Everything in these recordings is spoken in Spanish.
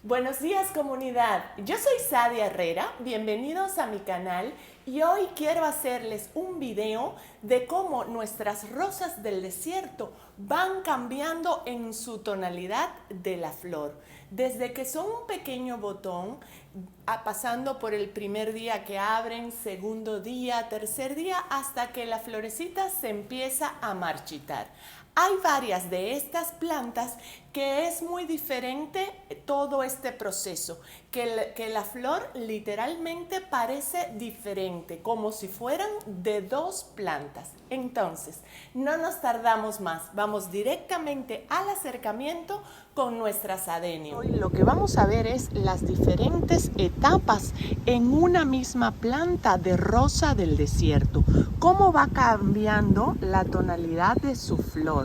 Buenos días comunidad, yo soy Sadia Herrera, bienvenidos a mi canal y hoy quiero hacerles un video de cómo nuestras rosas del desierto van cambiando en su tonalidad de la flor. Desde que son un pequeño botón, pasando por el primer día que abren, segundo día, tercer día, hasta que la florecita se empieza a marchitar. Hay varias de estas plantas que es muy diferente todo este proceso, que la flor literalmente parece diferente, como si fueran de dos plantas. Entonces, no nos tardamos más, vamos directamente al acercamiento con nuestras adenium. Hoy lo que vamos a ver es las diferentes etapas en una misma planta de rosa del desierto, cómo va cambiando la tonalidad de su flor.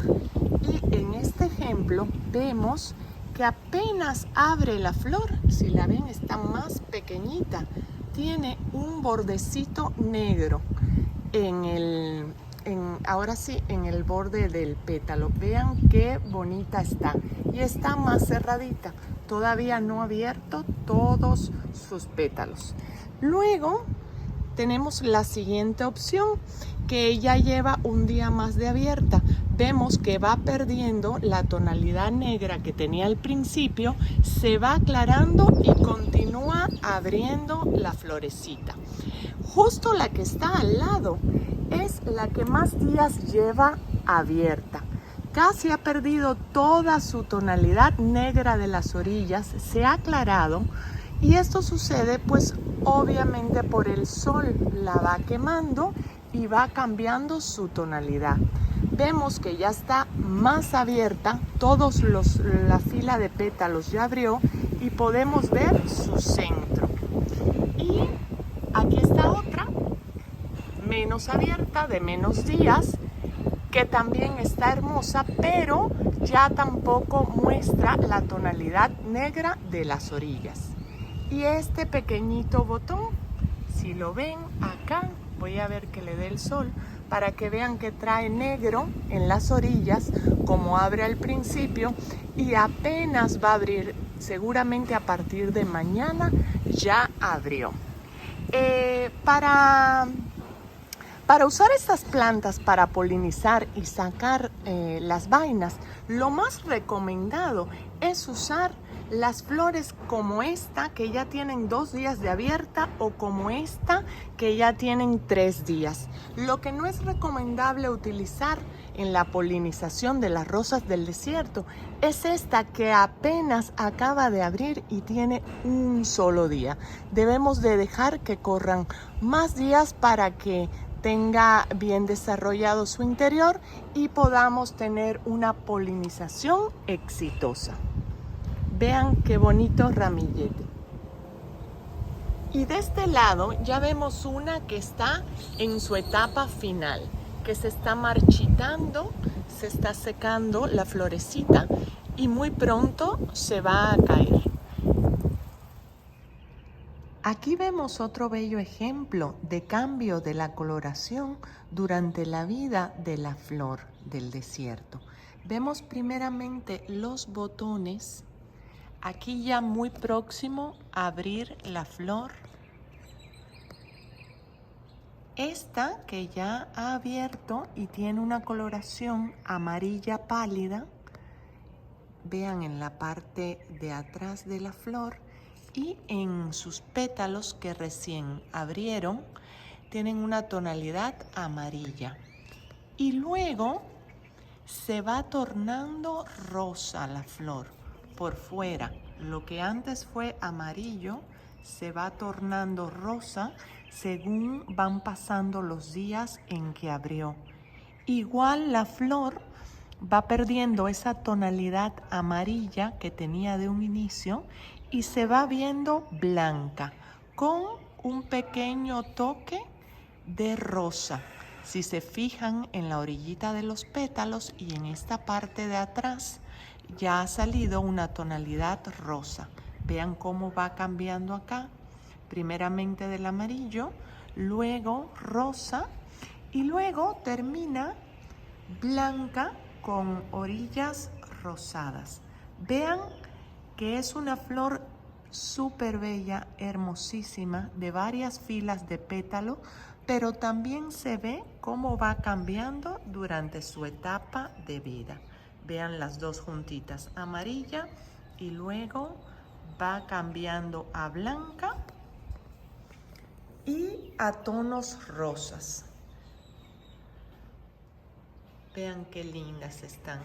Y en este ejemplo vemos que apenas abre la flor, si la ven está más pequeñita, tiene un bordecito negro ahora sí en el borde del pétalo. Vean qué bonita está y está más cerradita, todavía no ha abierto todos sus pétalos. Luego tenemos la siguiente opción, que ella lleva un día más de abierta. Vemos que va perdiendo la tonalidad negra que tenía al principio, se va aclarando y continúa abriendo la florecita. Justo la que está al lado es la que más días lleva abierta. Casi ha perdido toda su tonalidad negra de las orillas, se ha aclarado. Y esto sucede pues obviamente por el sol, la va quemando y va cambiando su tonalidad. Vemos que ya está más abierta, la fila de pétalos ya abrió y podemos ver su centro. Y aquí está otra, menos abierta, de menos días, que también está hermosa, pero ya tampoco muestra la tonalidad negra de las orillas. Y este pequeñito botón, si lo ven acá, voy a ver que le dé el sol para que vean que trae negro en las orillas, como abre al principio, y apenas va a abrir, seguramente a partir de mañana ya abrió. Para usar estas plantas para polinizar y sacar las vainas, lo más recomendado es usar las flores como esta, que ya tienen 2 días de abierta, o como esta, que ya tienen 3 días. Lo que no es recomendable utilizar en la polinización de las rosas del desierto es esta, que apenas acaba de abrir y tiene un solo día. Debemos de dejar que corran más días para que tenga bien desarrollado su interior y podamos tener una polinización exitosa. Vean qué bonito ramillete. Y de este lado ya vemos una que está en su etapa final, que se está marchitando, se está secando la florecita y muy pronto se va a caer. Aquí vemos otro bello ejemplo de cambio de la coloración durante la vida de la flor del desierto. Vemos primeramente los botones, aquí ya muy próximo a abrir la flor. Esta que ya ha abierto y tiene una coloración amarilla pálida, vean en la parte de atrás de la flor, y en sus pétalos que recién abrieron tienen una tonalidad amarilla y luego se va tornando rosa la flor por fuera. Lo que antes fue amarillo se va tornando rosa según van pasando los días en que abrió. Igual la flor va perdiendo esa tonalidad amarilla que tenía de un inicio y se va viendo blanca con un pequeño toque de rosa. Si se fijan en la orillita de los pétalos y en esta parte de atrás ya ha salido una tonalidad rosa. Vean cómo va cambiando acá, primeramente del amarillo, luego rosa y luego termina blanca con orillas rosadas. Vean que es una flor súper bella, hermosísima, de varias filas de pétalo, pero también se ve cómo va cambiando durante su etapa de vida. Vean las dos juntitas, amarilla y luego va cambiando a blanca y a tonos rosas. Vean qué lindas están.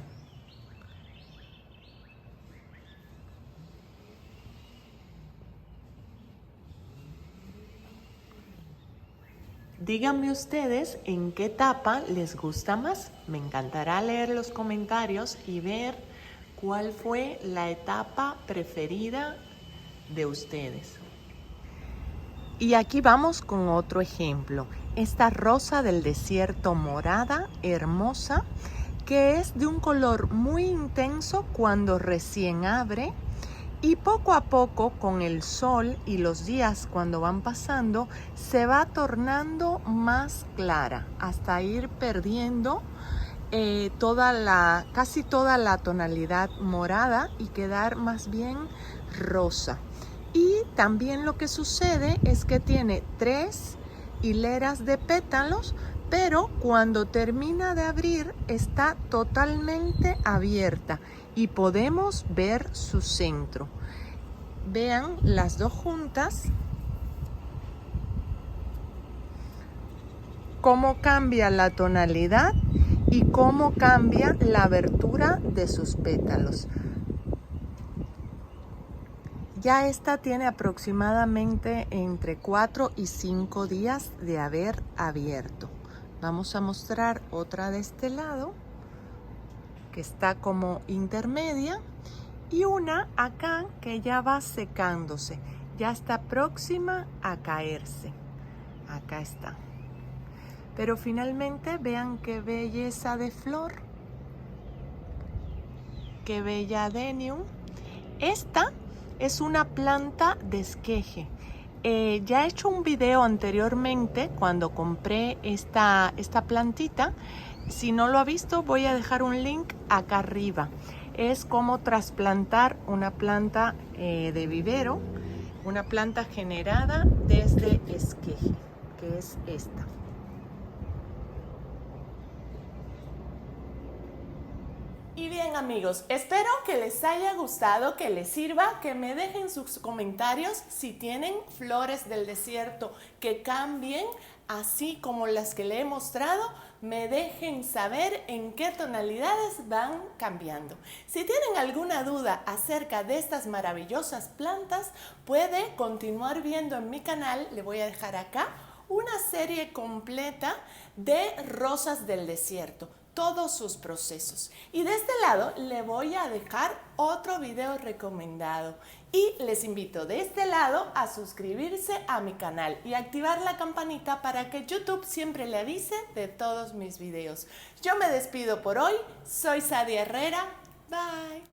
Díganme ustedes en qué etapa les gusta más. Me encantará leer los comentarios y ver cuál fue la etapa preferida de ustedes. Y aquí vamos con otro ejemplo. Esta rosa del desierto morada, hermosa, que es de un color muy intenso cuando recién abre. Y poco a poco, con el sol y los días cuando van pasando, se va tornando más clara hasta ir perdiendo casi toda la tonalidad morada y quedar más bien rosa. Y también lo que sucede es que tiene 3 hileras de pétalos, pero cuando termina de abrir está totalmente abierta y podemos ver su centro. Vean las dos juntas, cómo cambia la tonalidad y cómo cambia la abertura de sus pétalos. Ya esta tiene aproximadamente entre 4 y 5 días de haber abierto. Vamos a mostrar otra de este lado, que está como intermedia, y una acá que ya va secándose, ya está próxima a caerse. Acá está. Pero finalmente vean qué belleza de flor, qué bella adenium. Esta es una planta de esqueje. Ya he hecho un video anteriormente cuando compré esta plantita. Si no lo ha visto, voy a dejar un link acá arriba. Es como trasplantar una planta de vivero, una planta generada desde esqueje, que es esta. Y bien amigos, espero que les haya gustado, que les sirva, que me dejen sus comentarios si tienen flores del desierto que cambien, así como las que le he mostrado, me dejen saber en qué tonalidades van cambiando. Si tienen alguna duda acerca de estas maravillosas plantas, puede continuar viendo en mi canal, le voy a dejar acá una serie completa de rosas del desierto, todos sus procesos. Y de este lado le voy a dejar otro video recomendado. Y les invito de este lado a suscribirse a mi canal y activar la campanita para que YouTube siempre le avise de todos mis videos. Yo me despido por hoy. Soy Sadia Herrera. Bye.